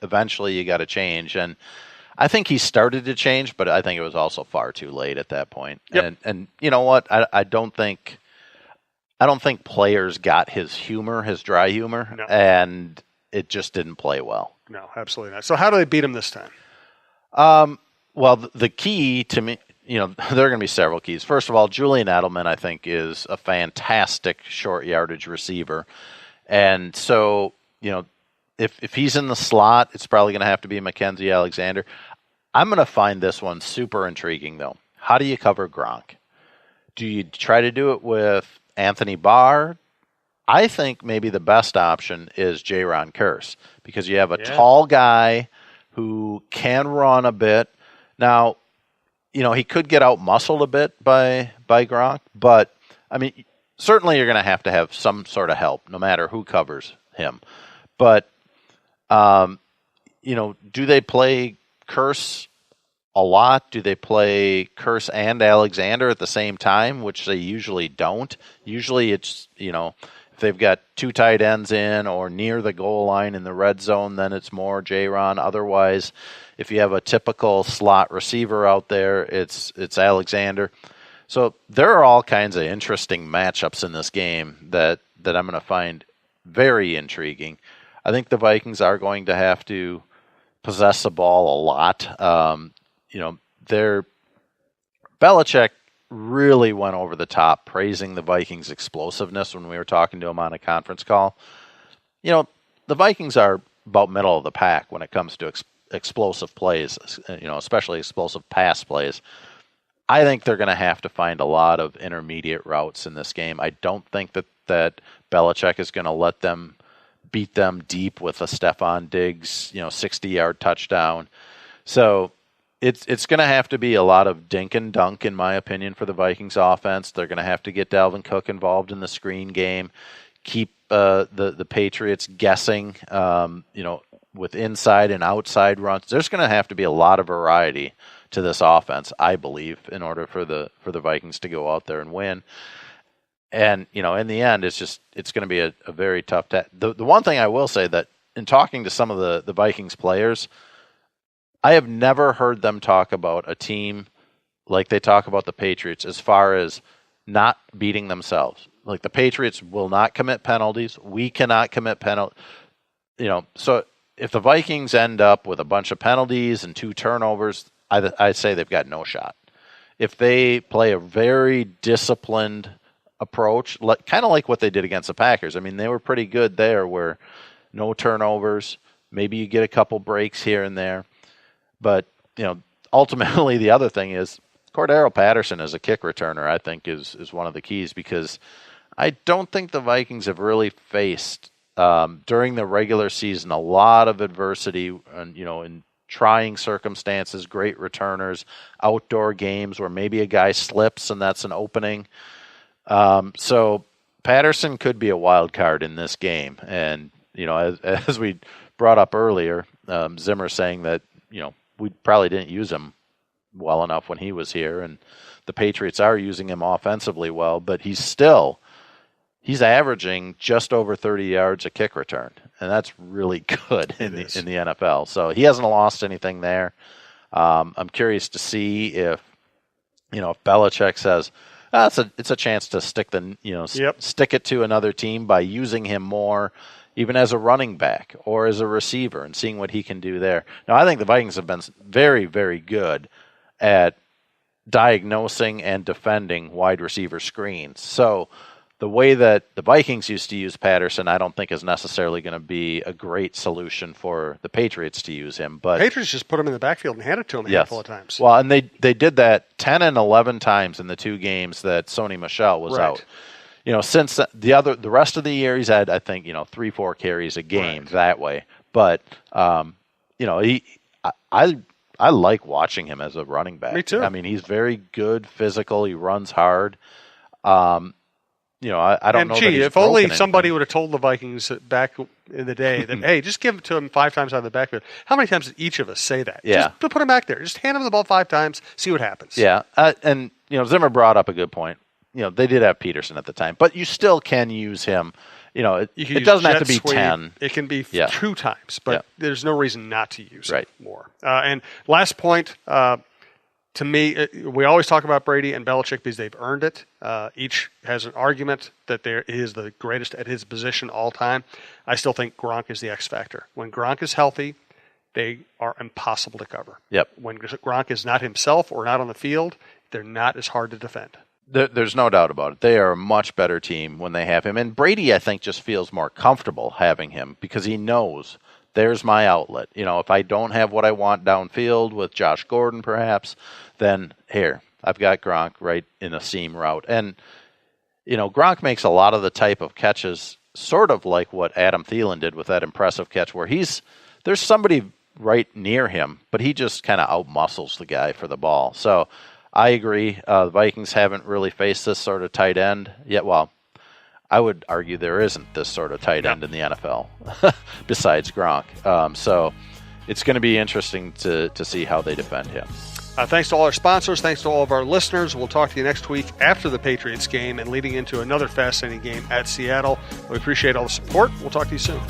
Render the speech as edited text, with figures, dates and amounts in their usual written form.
eventually you got to change. And I think he started to change, but I think it was also far too late at that point. Yep. And you know what? I don't think players got his humor, his dry humor, No. and it just didn't play well. No, absolutely not. So how do they beat him this time? Well, the key to me, there are going to be several keys. First of all, Julian Edelman, I think, is a fantastic short yardage receiver. And so, if he's in the slot, it's probably going to have to be Mackenzie Alexander. I'm going to find this one super intriguing, though. How do you cover Gronk? Do you try to do it with Anthony Barr? I think maybe the best option is Jaron Kearse, because you have a tall guy who can run a bit. Now, he could get out-muscled a bit by Gronk, but, certainly you're going to have some sort of help, no matter who covers him. But, do they play Kearse a lot? Do they play Kearse and Alexander at the same time, which they usually don't? Usually it's, if they've got two tight ends in or near the goal line in the red zone, then it's more Jaron. Otherwise, if you have a typical slot receiver out there, it's Alexander. So there are all kinds of interesting matchups in this game that I'm going to find very intriguing. I think the Vikings are going to have to possess the ball a lot. Belichick really went over the top praising the Vikings' explosiveness when we were talking to him on a conference call. The Vikings are about middle of the pack when it comes to explosive plays, especially explosive pass plays. I think they're going to have to find a lot of intermediate routes in this game. I don't think that Belichick is going to let them beat them deep with a Stephon Diggs, 60-yard touchdown. So it's going to have to be a lot of dink and dunk, in my opinion, for the Vikings offense. They're going to have to get Dalvin Cook involved in the screen game, keep the Patriots guessing, with inside and outside runs. There's going to have to be a lot of variety to this offense, I believe, in order for the Vikings to go out there and win. And, in the end, it's going to be a very tough task. The one thing I will say that in talking to some of the Vikings players, I have never heard them talk about a team like they talk about the Patriots as far as not beating themselves. Like, the Patriots will not commit penalties. We cannot commit penalties. So if the Vikings end up with a bunch of penalties and 2 turnovers, I'd say they've got no shot. If they play a very disciplined approach, kind of like what they did against the Packers. They were pretty good there, where no turnovers, maybe you get a couple breaks here and there. But, ultimately the other thing is Cordero Patterson as a kick returner, I think, is one of the keys, because I don't think the Vikings have really faced, during the regular season, a lot of adversity and, in trying circumstances, great returners, outdoor games where maybe a guy slips and that's an opening. So Patterson could be a wild card in this game. And, as we brought up earlier, Zimmer saying that, we probably didn't use him well enough when he was here, and the Patriots are using him offensively well, but he's averaging just over 30 yards a kick return, and that's really good in the NFL. So he hasn't lost anything there. I'm curious to see if Belichick says it's a chance to stick it to another team by using him more, even as a running back or as a receiver, and seeing what he can do there. Now, I think the Vikings have been very, very good at diagnosing and defending wide receiver screens. So the way that the Vikings used to use Patterson, I don't think is necessarily going to be a great solution for the Patriots to use him. But Patriots just put him in the backfield and handed it to him a handful of times. Well, and they did that 10 and 11 times in the 2 games that Sony Michel was out. Since the rest of the year, he's had, I think, 3-4 carries a game that way. But, I like watching him as a running back. Me too. He's very good, physical. He runs hard. I don't know. If only somebody would have told the Vikings back in the day that, hey, just give it to him 5 times out of the backfield. How many times did each of us say that? Yeah. Just put him back there. Just hand him the ball 5 times, see what happens. Yeah. And Zimmer brought up a good point. They did have Peterson at the time, but you still can use him You can it use doesn't have jet to be sweep. 10. It can be Yeah. 2 times, but there's no reason not to use Right. it more. And last point, to me, we always talk about Brady and Belichick because they've earned it. Each has an argument that he is the greatest at his position all time. I still think Gronk is the X factor. When Gronk is healthy, they are impossible to cover. Yep. When Gronk is not himself or not on the field, they're not as hard to defend. There's no doubt about it. They are a much better team when they have him. And Brady, I think, just feels more comfortable having him because he knows there's my outlet. If I don't have what I want downfield with Josh Gordon, perhaps, then here, I've got Gronk right in a seam route. And, Gronk makes a lot of the type of catches sort of like what Adam Thielen did with that impressive catch where there's somebody right near him, but he just kind of outmuscles the guy for the ball. So I agree. The Vikings haven't really faced this sort of tight end yet. Well, I would argue there isn't this sort of tight end in the NFL besides Gronk. So it's going to be interesting to see how they defend him. Thanks to all our sponsors. Thanks to all of our listeners. We'll talk to you next week after the Patriots game and leading into another fascinating game at Seattle. We appreciate all the support. We'll talk to you soon.